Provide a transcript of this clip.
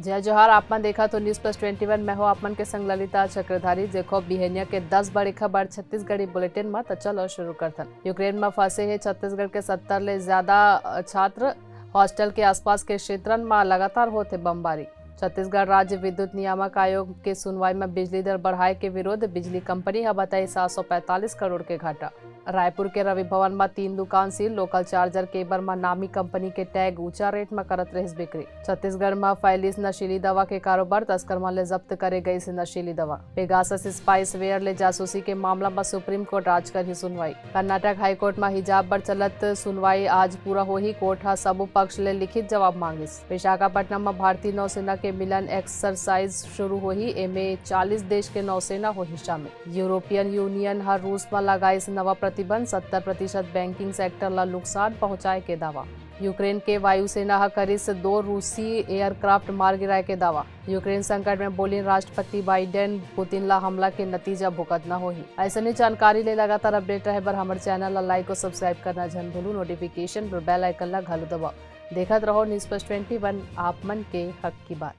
जय जोहार। आपमन देखा तो न्यूज़+21 में हो आपमन के संग ललिता चक्रधारी। देखो बिहेनिया के 10 बड़ी खबर छत्तीसगढ़ी बुलेटिन में। तो चलो शुरू करथन। यूक्रेन में फंसे है छत्तीसगढ़ के 70 ले ज्यादा छात्र। हॉस्टल के आसपास के क्षेत्रन में लगातार होते बमबारी। छत्तीसगढ़ राज्य विद्युत नियामक आयोग के सुनवाई में बिजली दर बढ़ाए के विरोध बिजली कंपनी है बताई 745 करोड़ के घाटा। रायपुर के रवि भवन में 3 दुकान सील। लोकल चार्जर केबल में नामी कंपनी के टैग ऊंचा रेट में करत रहिस बिक्री। छत्तीसगढ़ में फैलिस नशीली दवा के कारोबार। तस्कर मन ले जब्त करे गई से नशीली दवा। पेगासस स्पाइस वेयर ले जासूसी के मामला में सुप्रीम कोर्ट आज कर ही सुनवाई। कर्नाटक हाईकोर्ट में हिजाब पर चलत सुनवाई आज पूरा हो ही। कोर्ट हा सबो पक्ष ले लिखित जवाब मांगिस। विशाखापट्टनम में भारतीय नौसेना के मिलन एक्सरसाइज शुरू हो ही। एमे 40 देश के नौसेना हो ही शामिल। यूरोपियन यूनियन हर रूस में लगाई से नवा प्रतिबंध। 70% बैंकिंग सेक्टर ला नुकसान पहुंचाए के दावा। यूक्रेन के वायुसेना हा करिस 2 रूसी एयरक्राफ्ट मार गिराए के दावा। यूक्रेन संकट में बोली राष्ट्रपति बाइडेन पुतिन ला हमला के नतीजा भुगतना हो ही। ऐसा नहीं जानकारी ले लगातार अपडेट रहे बर हमारे चैनल ला लाइक और सब्सक्राइब करना जन भूलू। नोटिफिकेशन पर बेल आइकन ला घालू दबाओ। देखत रहो न्यूज़+21 आप मन के हक की बात।